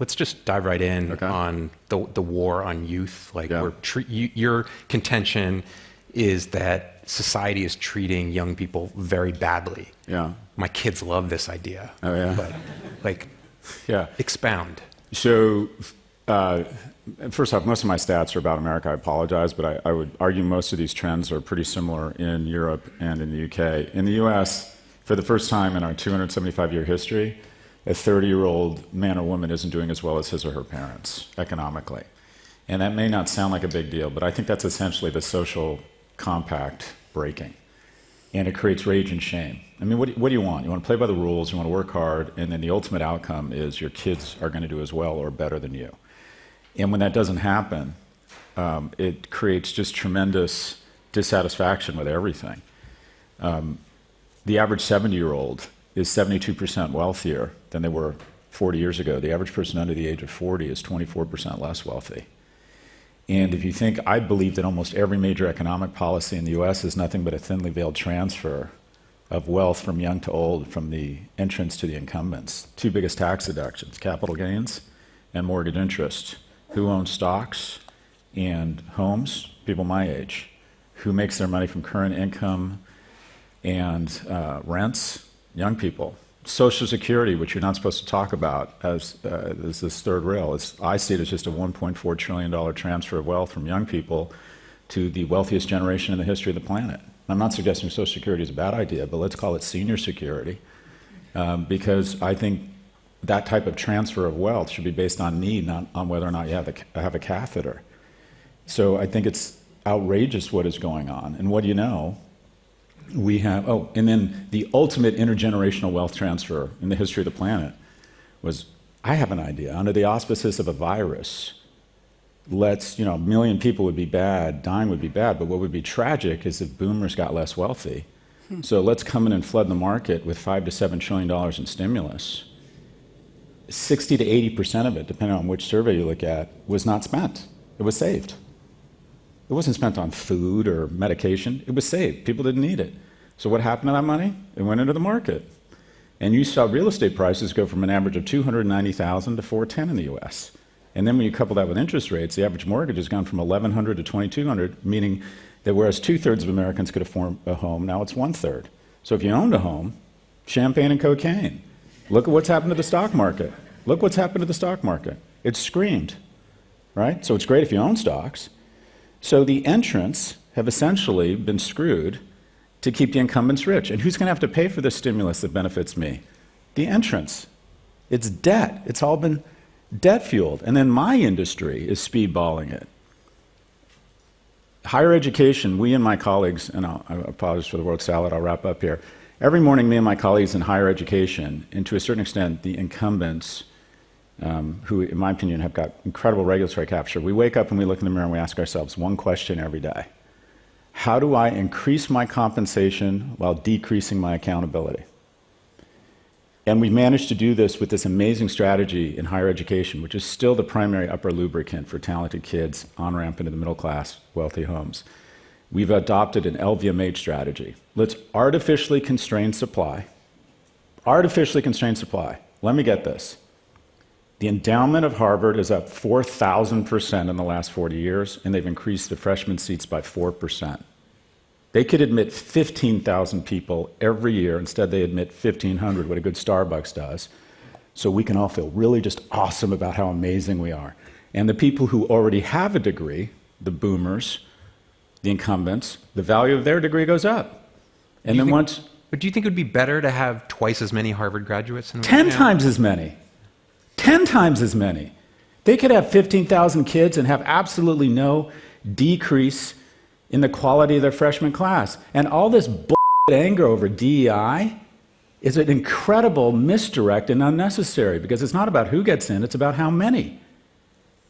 Let's just dive right in on the war on youth. Like, your contention is that society is treating young people very badly. Yeah. My kids love this idea. Oh, yeah. But, like, expound. So, first off, most of my stats are about America. I apologize, but I would argue most of these trends are pretty similar in Europe and in the UK. In the US, for the first time in our 275-year history, a 30-year-old man or woman isn't doing as well as his or her parents economically. And that may not sound like a big deal, but I think that's essentially the social compact breaking. And it creates rage and shame. I mean, what do you want? You want to play by the rules, you want to work hard, and then the ultimate outcome is your kids are going to do as well or better than you. And when that doesn't happen, it creates just tremendous dissatisfaction with everything. The average 70-year-old is 72% wealthier than they were 40 years ago. The average person under the age of 40 is 24% less wealthy. And if you think, I believe that almost every major economic policy in the US is nothing but a thinly veiled transfer of wealth from young to old, from the entrants to the incumbents. Two biggest tax deductions, capital gains and mortgage interest. Who owns stocks and homes? People my age. Who makes their money from current income and rents? Young people. Social Security, which you're not supposed to talk about as this third rail, I see it as just a $1.4 trillion transfer of wealth from young people to the wealthiest generation in the history of the planet. I'm not suggesting Social Security is a bad idea, but let's call it senior security, because I think that type of transfer of wealth should be based on need, not on whether or not you have a catheter. So I think it's outrageous what is going on. And what do you know? We have, and then the ultimate intergenerational wealth transfer in the history of the planet was, I have an idea, under the auspices of a virus, a million people would be bad, dying would be bad, but what would be tragic is if boomers got less wealthy. So let's come in and flood the market with $5 to $7 trillion in stimulus. 60 to 80% of it, depending on which survey you look at, was not spent. It was saved. It wasn't spent on food or medication. It was saved. People didn't need it. So what happened to that money? It went into the market. And you saw real estate prices go from an average of $290,000 to $410 in the US. And then when you couple that with interest rates, the average mortgage has gone from $1,100 to $2,200, meaning that whereas 2/3 of Americans could afford a home, now it's 1/3. So if you owned a home, champagne and cocaine. Look at what's happened to the stock market. Look what's happened to the stock market. It's screamed, right? So it's great if you own stocks. So the entrants have essentially been screwed to keep the incumbents rich. And who's going to have to pay for this stimulus that benefits me? The entrants. It's debt. It's all been debt-fueled. And then my industry is speedballing it. Higher education, we and my colleagues, and I apologize for the word salad, I'll wrap up here. Every morning, me and my colleagues in higher education, and to a certain extent, the incumbents, who, in my opinion, have got incredible regulatory capture, we wake up and we look in the mirror and we ask ourselves one question every day. How do I increase my compensation while decreasing my accountability? And we've managed to do this with this amazing strategy in higher education, which is still the primary upper lubricant for talented kids on-ramp into the middle class, wealthy homes. We've adopted an LVMH strategy. Let's artificially constrain supply. Artificially constrain supply. Let me get this. The endowment of Harvard is up 4,000% in the last 40 years, and they've increased the freshman seats by 4%. They could admit 15,000 people every year. Instead, they admit 1,500, what a good Starbucks does. So we can all feel really just awesome about how amazing we are. And the people who already have a degree, the boomers, the incumbents, the value of their degree goes up. And then once... But do you think it would be better to have twice as many Harvard graduates? 10 times as many. 10 times as many. They could have 15,000 kids and have absolutely no decrease in the quality of their freshman class. And all this anger over DEI is an incredible misdirect and unnecessary, because it's not about who gets in, it's about how many.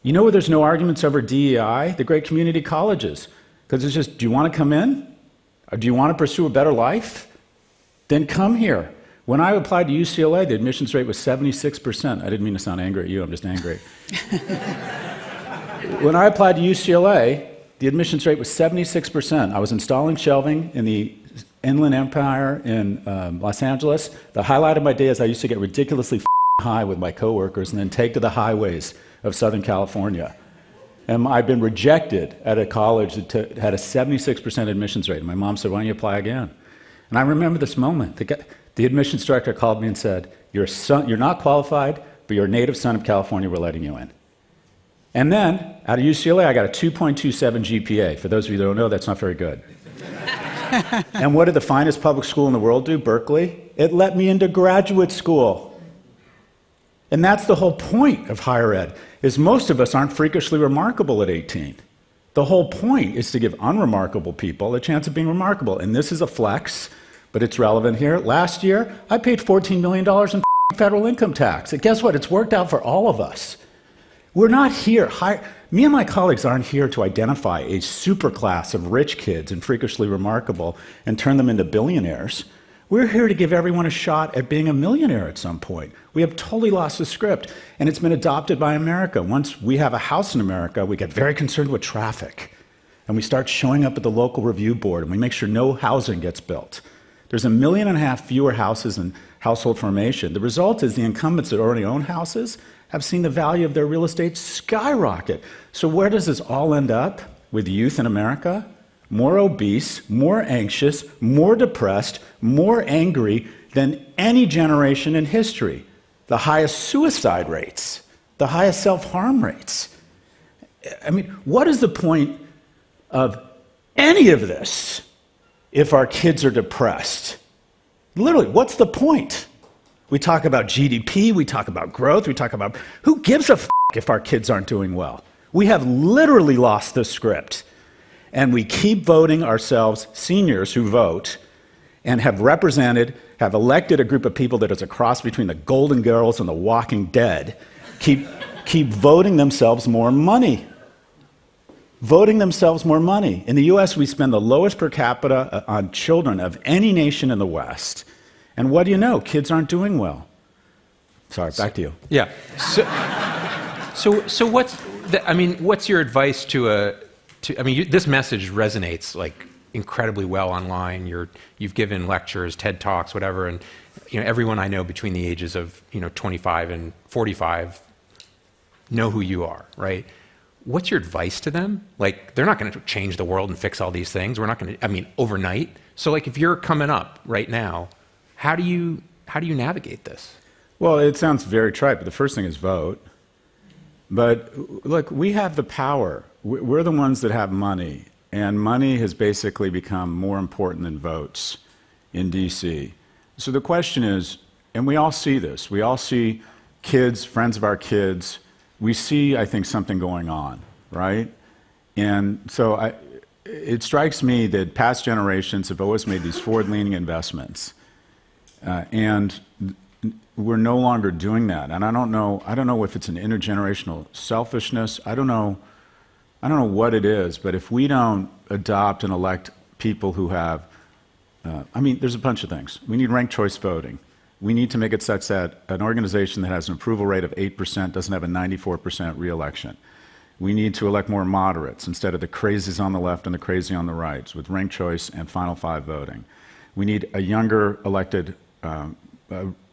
You know where there's no arguments over DEI? The great community colleges. Because it's just, do you want to come in? Or do you want to pursue a better life? Then come here. When I applied to UCLA, the admissions rate was 76%. I didn't mean to sound angry at you, I'm just angry. When I applied to UCLA, the admissions rate was 76%. I was installing shelving in the Inland Empire in Los Angeles. The highlight of my day is I used to get ridiculously high with my coworkers and then take to the highways of Southern California. And I've been rejected at a college that had a 76% admissions rate. And my mom said, why don't you apply again? And I remember this moment. The admissions director called me and said, you're not qualified, but you're a native son of California, we're letting you in. And then, out of UCLA, I got a 2.27 GPA. For those of you that don't know, that's not very good. And what did the finest public school in the world do, Berkeley? It let me into graduate school. And that's the whole point of higher ed, is most of us aren't freakishly remarkable at 18. The whole point is to give unremarkable people a chance of being remarkable. And this is a flex, but it's relevant here. Last year, I paid $14 million in federal income tax. And guess what? It's worked out for all of us. We're not here. Me and my colleagues aren't here to identify a superclass of rich kids and freakishly remarkable and turn them into billionaires. We're here to give everyone a shot at being a millionaire at some point. We have totally lost the script, and it's been adopted by America. Once we have a house in America, we get very concerned with traffic, and we start showing up at the local review board, and we make sure no housing gets built. There's 1.5 million fewer houses in household formation. The result is the incumbents that already own houses have seen the value of their real estate skyrocket. So where does this all end up with youth in America? More obese, more anxious, more depressed, more angry than any generation in history. The highest suicide rates, the highest self-harm rates. I mean, what is the point of any of this if our kids are depressed? Literally, what's the point? We talk about GDP, we talk about growth, we talk about who gives a f if our kids aren't doing well? We have literally lost the script. And we keep voting ourselves, seniors who vote, and have elected a group of people that is a cross between the Golden Girls and the Walking Dead, keep voting themselves more money. Voting themselves more money. In the US, we spend the lowest per capita on children of any nation in the West. And what do you know? Kids aren't doing well. Sorry, back to you. Yeah. So what's your advice to this message resonates like incredibly well online. You've given lectures, TED Talks, whatever, and everyone I know between the ages of 25 and 45 know who you are, right? What's your advice to them? Like, they're not going to change the world and fix all these things. We're not going to, overnight. So like, if you're coming up right now, how do you navigate this? Well, it sounds very trite, but the first thing is vote. But look, we have the power. We're the ones that have money, and money has basically become more important than votes in DC. So the question is, and we all see this, we all see kids, friends of our kids, we see, I think, something going on, right? And so it strikes me that past generations have always made these forward-leaning investments, and we're no longer doing that. And I don't know if it's an intergenerational selfishness. I don't know what it is, but if we don't adopt and elect people who have, there's a bunch of things. We need ranked choice voting. We need to make it such that an organization that has an approval rate of 8% doesn't have a 94% re-election. We need to elect more moderates instead of the crazies on the left and the crazy on the right, with ranked choice and final five voting. We need a younger elected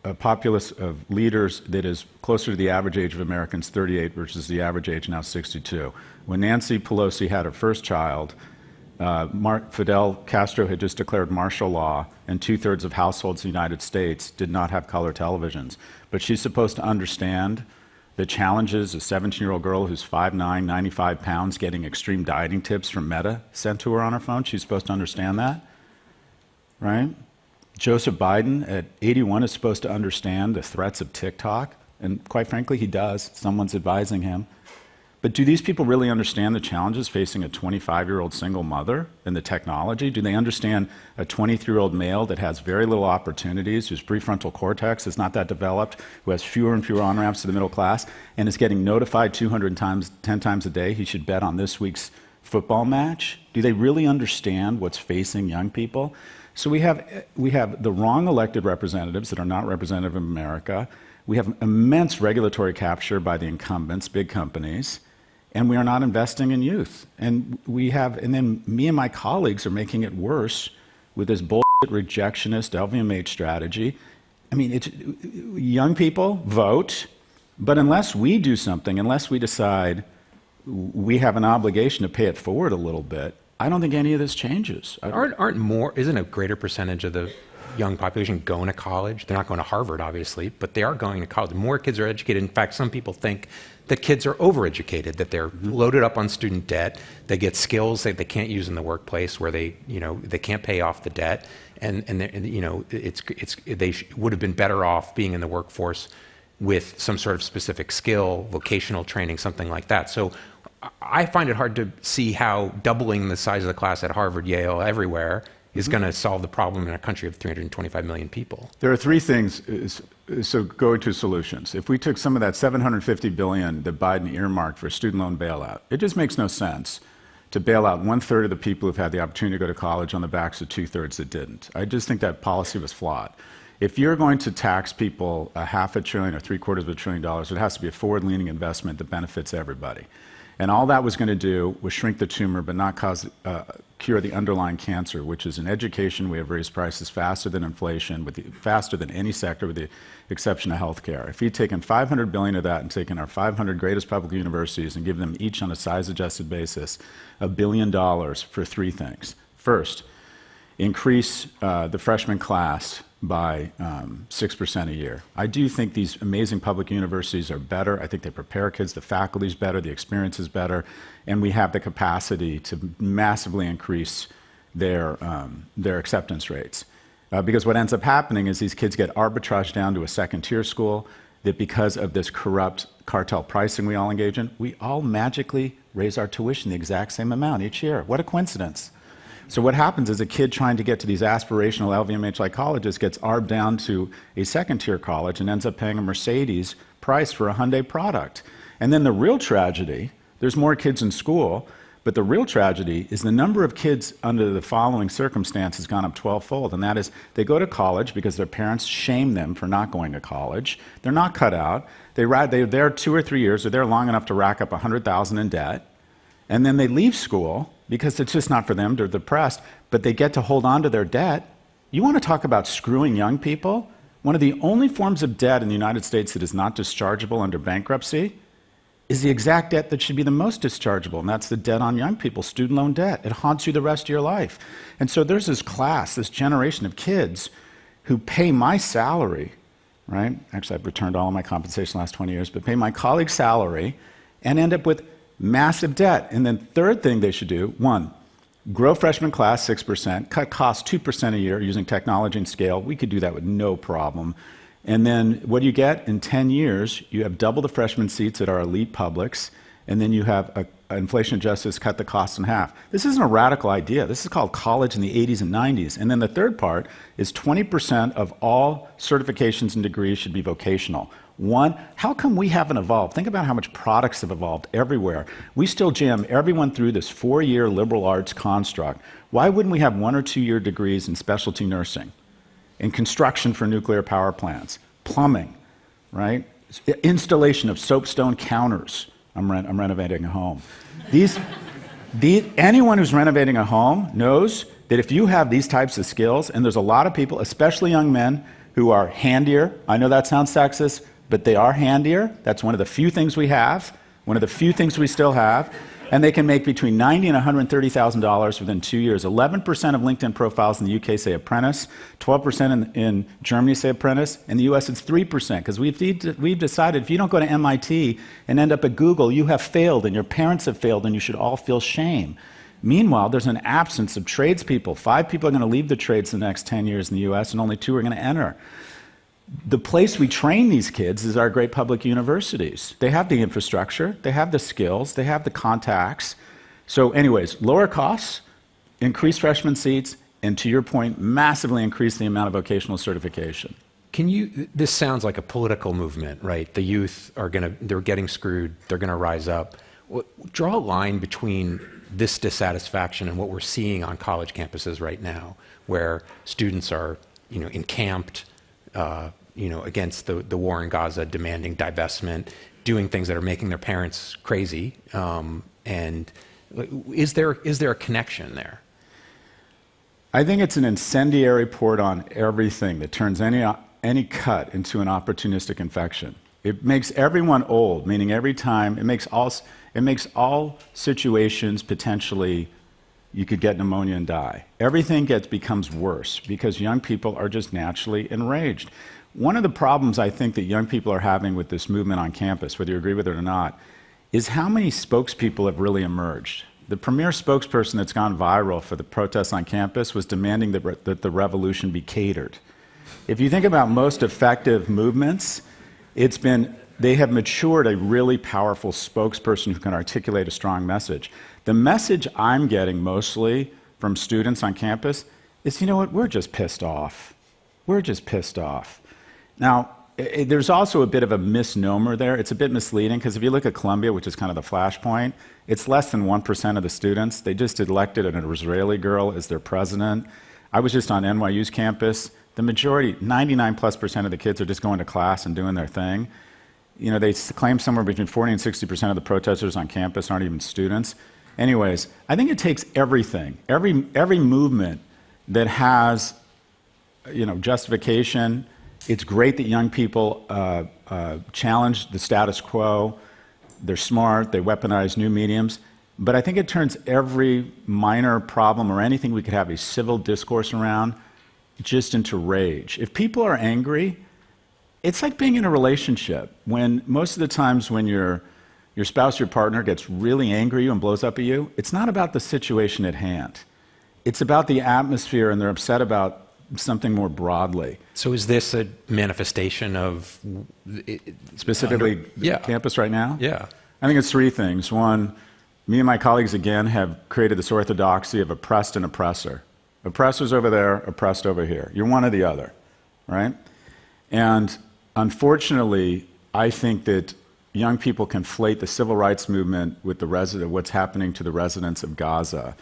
a populace of leaders that is closer to the average age of Americans, 38, versus the average age now 62. When Nancy Pelosi had her first child, Fidel Castro had just declared martial law, and 2/3 of households in the United States did not have color televisions. But she's supposed to understand the challenges, a 17-year-old girl who's 5'9", 95 pounds, getting extreme dieting tips from Meta sent to her on her phone. She's supposed to understand that, right? Joseph Biden at 81 is supposed to understand the threats of TikTok, and quite frankly, he does. Someone's advising him. But do these people really understand the challenges facing a 25-year-old single mother and the technology? Do they understand a 23-year-old male that has very little opportunities, whose prefrontal cortex is not that developed, who has fewer and fewer on-ramps to the middle class, and is getting notified 10 times a day he should bet on this week's football match? Do they really understand what's facing young people? So we have the wrong elected representatives that are not representative of America. We have immense regulatory capture by the incumbents, big companies, and we are not investing in youth. And then me and my colleagues are making it worse with this bullshit rejectionist LVMH strategy. I mean, young people vote, but unless we do something, unless we decide we have an obligation to pay it forward a little bit, I don't think any of this changes. Isn't a greater percentage of the young population going to college? They're not going to Harvard, obviously, but they are going to college. More kids are educated. In fact, some people think that kids are overeducated, that they're loaded up on student debt. They get skills that they can't use in the workplace, where they can't pay off the debt, and they would have been better off being in the workforce with some sort of specific skill, vocational training, something like that. So I find it hard to see how doubling the size of the class at Harvard, Yale, everywhere is going to solve the problem in a country of 325 million people. There are three things, so going to solutions. If we took some of that $750 billion that Biden earmarked for student loan bailout, it just makes no sense to bail out 1/3 of the people who've had the opportunity to go to college on the backs of 2/3 that didn't. I just think that policy was flawed. If you're going to tax people $500 billion or $750 billion, it has to be a forward-leaning investment that benefits everybody. And all that was going to do was shrink the tumor, but not cure the underlying cancer, which is in education. We have raised prices faster than inflation, faster than any sector, with the exception of healthcare. If you'd taken $500 billion of that and taken our 500 greatest public universities and given them each on a size-adjusted basis $1 billion for three things. First, increase the freshman class by 6% a year. I do think these amazing public universities are better. I think they prepare kids, the faculty's better, the experience is better, and we have the capacity to massively increase their acceptance rates. Because what ends up happening is these kids get arbitraged down to a second-tier school, that because of this corrupt cartel pricing we all engage in, we all magically raise our tuition the exact same amount each year. What a coincidence. So what happens is a kid trying to get to these aspirational LVMH-like colleges gets arbed down to a second-tier college and ends up paying a Mercedes price for a Hyundai product. And then the real tragedy, there's more kids in school, but the real tragedy is the number of kids under the following circumstance has gone up 12-fold, and that is they go to college because their parents shame them for not going to college. They're not cut out. They're there 2 or 3 years. They're there long enough to rack up $100,000 in debt, and then they leave school because it's just not for them, they're depressed, but they get to hold on to their debt. You want to talk about screwing young people? One of the only forms of debt in the United States that is not dischargeable under bankruptcy is the exact debt that should be the most dischargeable, and that's the debt on young people, student loan debt. It haunts you the rest of your life. And so there's this class, this generation of kids who pay my salary, right? Actually, I've returned all of my compensation the last 20 years, but pay my colleague's salary and end up with massive debt. And then third thing they should do, one, grow freshman class 6%, cut costs 2% a year using technology and scale. We could do that with no problem. And then what do you get? In 10 years, you have double the freshman seats at our elite publics, and then you have an inflation adjusted cut the costs in half. This isn't a radical idea. This is called college in the 80s and 90s. And then the third part is 20% of all certifications and degrees should be vocational. One, how come we haven't evolved? Think about how much products have evolved everywhere. We still jam everyone through this 4-year liberal arts construct. Why wouldn't we have 1 or 2 year degrees in specialty nursing, in construction for nuclear power plants, plumbing, right? Installation of soapstone counters. I'm renovating a home. Anyone who's renovating a home knows that if you have these types of skills, and there's a lot of people, especially young men, who are handier. I know that sounds sexist, but they are handier. That's one of the few things we have, one of the few things we still have. And they can make between $90,000 and $130,000 within 2 years. 11% of LinkedIn profiles in the UK say apprentice, 12% in Germany say apprentice. In the US, it's 3%, because we've decided if you don't go to MIT and end up at Google, you have failed, and your parents have failed, and you should all feel shame. Meanwhile, there's an absence of tradespeople. 5 people are going to leave the trades in the next 10 years in the US, and only 2 are going to enter. The place we train these kids is our great public universities. They have the infrastructure, they have the skills, they have the contacts. So anyways, lower costs, increase freshman seats, and to your point, massively increase the amount of vocational certification. This sounds like a political movement, right? The youth they're getting screwed, they're gonna rise up. Draw a line between this dissatisfaction and what we're seeing on college campuses right now, where students are, encamped, against the war in Gaza, demanding divestment, doing things that are making their parents crazy. And is there a connection there? I think it's an incendiary poured on everything that turns any any cut into an opportunistic infection. It makes everyone old, meaning every time, it makes all situations potentially you could get pneumonia and die. Everything becomes worse because young people are just naturally enraged. One of the problems I think that young people are having with this movement on campus, whether you agree with it or not, is how many spokespeople have really emerged. The premier spokesperson that's gone viral for the protests on campus was demanding that the revolution be catered. If you think about most effective movements, they have matured a really powerful spokesperson who can articulate a strong message. The message I'm getting mostly from students on campus is, you know what, we're just pissed off. We're just pissed off. Now, there's also a bit of a misnomer there. It's a bit misleading because if you look at Columbia, which is kind of the flashpoint, it's less than 1% of the students. They just elected an Israeli girl as their president. I was just on NYU's campus. The majority, 99+% of the kids are just going to class and doing their thing. You know, they claim somewhere between 40 and 60% of the protesters on campus aren't even students. Anyways, I think it takes everything, every movement that has, justification. It's great that young people challenge the status quo. They're smart, they weaponize new mediums. But I think it turns every minor problem or anything we could have a civil discourse around just into rage. If people are angry, it's like being in a relationship. When most of the times when your spouse, your partner gets really angry at you and blows up at you, it's not about the situation at hand. It's about the atmosphere, and they're upset about something more broadly. So is this a manifestation of... Specifically campus right now? Yeah. I think it's three things. One, me and my colleagues, again, have created this orthodoxy of oppressed and oppressor. Oppressor's over there, oppressed over here. You're one or the other, right? And unfortunately, I think that young people conflate the civil rights movement with what's happening to the residents of Gaza.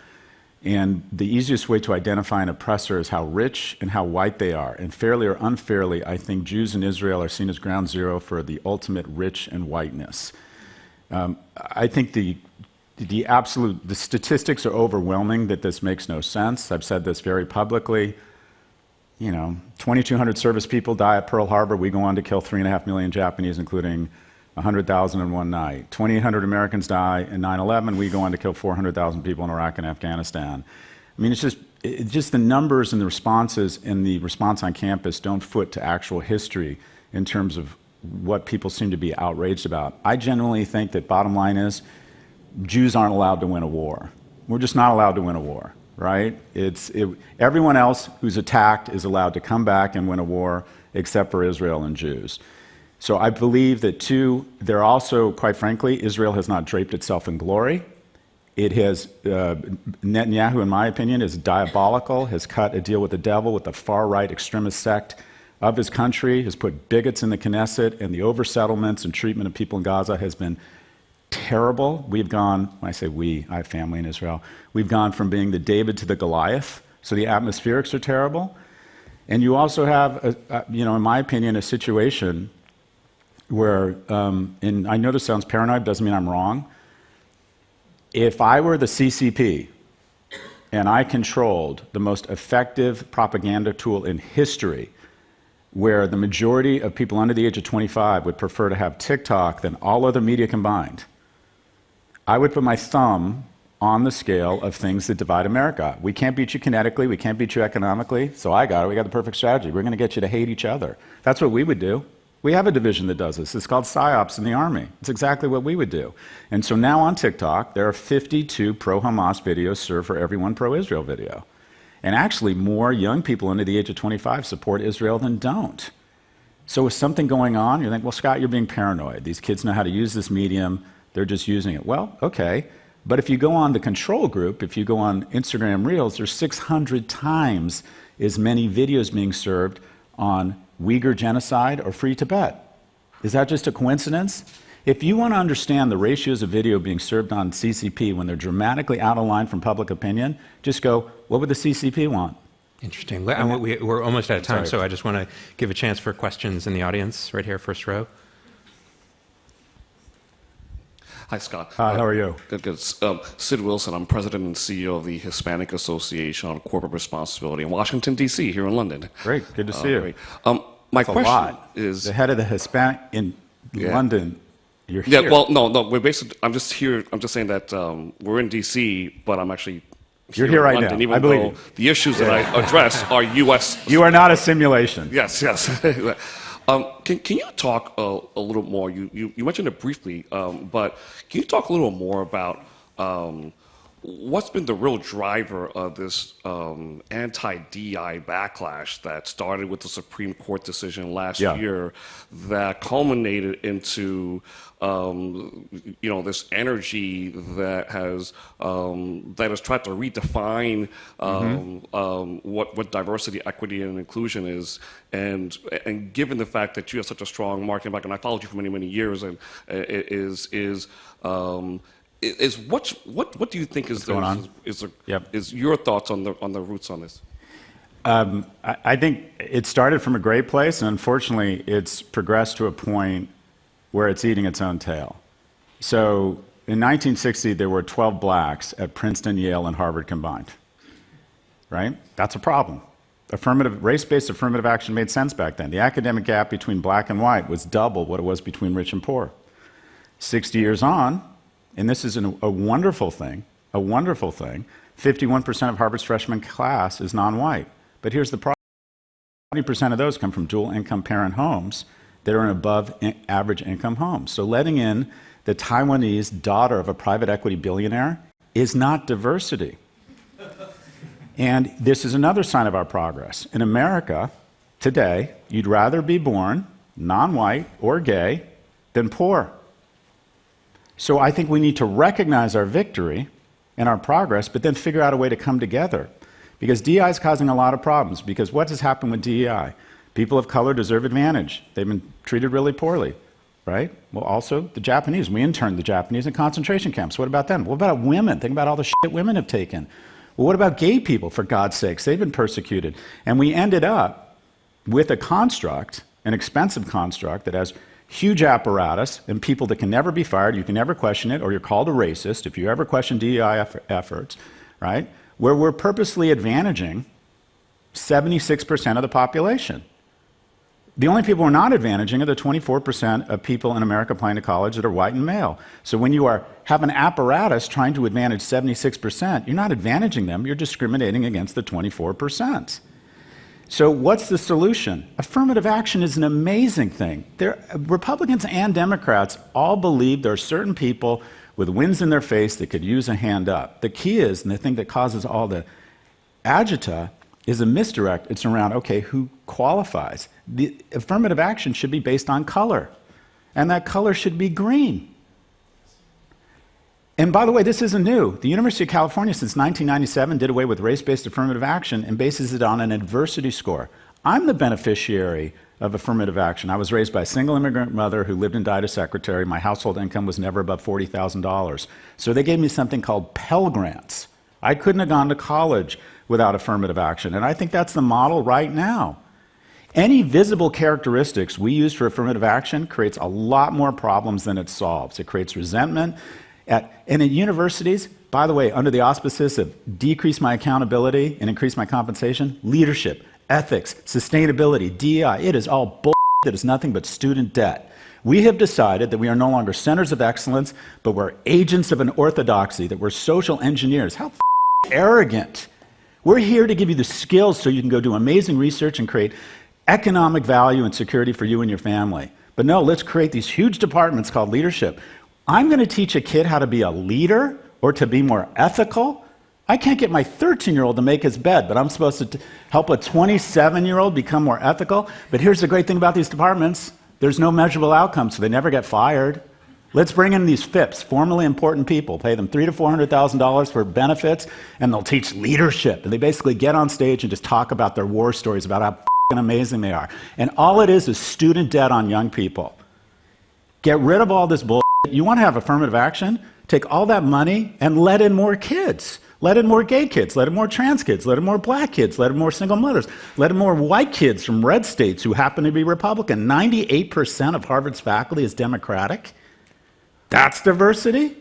And the easiest way to identify an oppressor is how rich and how white they are. And fairly or unfairly, I think Jews in Israel are seen as ground zero for the ultimate rich and whiteness. I think the statistics are overwhelming that this makes no sense. I've said this very publicly. 2,200 service people die at Pearl Harbor. We go on to kill 3.5 million Japanese, including 100,000 in one night. 2,800 Americans die in 9/11. We go on to kill 400,000 people in Iraq and Afghanistan. I mean, it's just the numbers and the responses and the response on campus don't foot to actual history in terms of what people seem to be outraged about. I genuinely think that bottom line is Jews aren't allowed to win a war. We're just not allowed to win a war, right? Everyone else who's attacked is allowed to come back and win a war except for Israel and Jews. So I believe that, two, they're also, quite frankly, Israel has not draped itself in glory. It has, Netanyahu, in my opinion, is diabolical, has cut a deal with the devil, with the far-right extremist sect of his country, has put bigots in the Knesset, and the oversettlements and treatment of people in Gaza has been terrible. We've gone, when I say we, I have family in Israel, we've gone from being the David to the Goliath, so the atmospherics are terrible. And you also have, in my opinion, a situation where, and I know this sounds paranoid, doesn't mean I'm wrong. If I were the CCP and I controlled the most effective propaganda tool in history, where the majority of people under the age of 25 would prefer to have TikTok than all other media combined, I would put my thumb on the scale of things that divide America. We can't beat you kinetically, we can't beat you economically, so we got the perfect strategy. We're going to get you to hate each other. That's what we would do. We have a division that does this. It's called PSYOPs in the Army. It's exactly what we would do. And so now on TikTok, there are 52 pro-Hamas videos served for every one pro-Israel video. And actually, more young people under the age of 25 support Israel than don't. So with something going on, you think, well, Scott, you're being paranoid. These kids know how to use this medium. They're just using it. Well, okay. But if you go on the control group, if you go on Instagram Reels, there's 600 times as many videos being served on Uyghur genocide or Free Tibet. Is that just a coincidence? If you want to understand the ratios of video being served on CCP when they're dramatically out of line from public opinion, just go, what would the CCP want? Interesting. We're almost out of time, so I just want to give a chance for questions in the audience, right here, first row. Hi, Scott. Hi, how are you? Good. Sid Wilson. I'm president and CEO of the Hispanic Association on Corporate Responsibility in Washington, D.C., here in London. Great. Good to see you. Great. My That's a question lot. is The head of the Hispanic in London. You're yeah. here. Well, no. We're basically. I'm just here. I'm just saying that we're in D.C., but I'm actually. You're here in right London, now. even I believe though you. the issues that I address are U.S. You are not a simulation. Yes. Can you talk a little more? You mentioned it briefly, but can you talk a little more about what's been the real driver of this anti-DI backlash that started with the Supreme Court decision last year that culminated into this energy that has tried to redefine what diversity, equity, and inclusion is, and given the fact that you have such a strong marketing background, I followed you for many years, and what do you think is your thoughts on the roots on this? I think it started from a great place, and unfortunately, it's progressed to a point where it's eating its own tail. So in 1960, there were 12 blacks at Princeton, Yale, and Harvard combined. Right? That's a problem. Race-based affirmative action made sense back then. The academic gap between black and white was double what it was between rich and poor. 60 years on, and this is a wonderful thing, 51% of Harvard's freshman class is non-white. But here's the problem. 20% of those come from dual-income parent homes that are in above-average income homes. So letting in the Taiwanese daughter of a private equity billionaire is not diversity. And this is another sign of our progress. In America, today, you'd rather be born non-white or gay than poor. So I think we need to recognize our victory and our progress, but then figure out a way to come together. Because DEI is causing a lot of problems. Because what has happened with DEI? People of color deserve advantage. They've been treated really poorly, right? Well, also the Japanese. We interned the Japanese in concentration camps. What about them? What about women? Think about all the shit women have taken. Well, what about gay people, for God's sakes? They've been persecuted. And we ended up with a construct, an expensive construct that has huge apparatus and people that can never be fired, you can never question it, or you're called a racist if you ever question DEI efforts, right? Where we're purposely advantaging 76% of the population. The only people we're not advantaging are the 24% of people in America applying to college that are white and male. So when you have an apparatus trying to advantage 76%, you're not advantaging them, you're discriminating against the 24%. So what's the solution? Affirmative action is an amazing thing. Republicans and Democrats all believe there are certain people with wins in their face that could use a hand up. The key is, and the thing that causes all the agita, is a misdirect. It's around, okay, who qualifies? The affirmative action should be based on color, and that color should be green. And by the way, this isn't new. The University of California, since 1997, did away with race-based affirmative action and bases it on an adversity score. I'm the beneficiary of affirmative action. I was raised by a single immigrant mother who lived and died a secretary. My household income was never above $40,000. So they gave me something called Pell Grants. I couldn't have gone to college without affirmative action, and I think that's the model right now. Any visible characteristics we use for affirmative action creates a lot more problems than it solves. It creates resentment. And at universities, by the way, under the auspices of decrease my accountability and increase my compensation, leadership, ethics, sustainability, DEI, it is all bullshit. It is nothing but student debt. We have decided that we are no longer centers of excellence, but we're agents of an orthodoxy, that we're social engineers. How arrogant. We're here to give you the skills so you can go do amazing research and create economic value and security for you and your family. But no, let's create these huge departments called leadership. I'm going to teach a kid how to be a leader or to be more ethical. I can't get my 13-year-old to make his bed, but I'm supposed to help a 27-year-old become more ethical. But here's the great thing about these departments. There's no measurable outcome, so they never get fired. Let's bring in these FIPS, formally important people, pay them $300,000 to $400,000 for benefits, and they'll teach leadership. And they basically get on stage and just talk about their war stories, about how amazing they are. And all it is student debt on young people. Get rid of all this bullshit. You want to have affirmative action? Take all that money and let in more kids. Let in more gay kids, let in more trans kids, let in more black kids, let in more single mothers, let in more white kids from red states who happen to be Republican. 98% of Harvard's faculty is Democratic. That's diversity.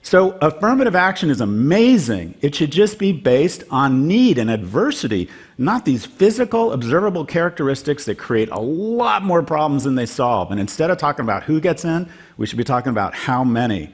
So affirmative action is amazing. It should just be based on need and adversity, not these physical, observable characteristics that create a lot more problems than they solve. And instead of talking about who gets in, we should be talking about how many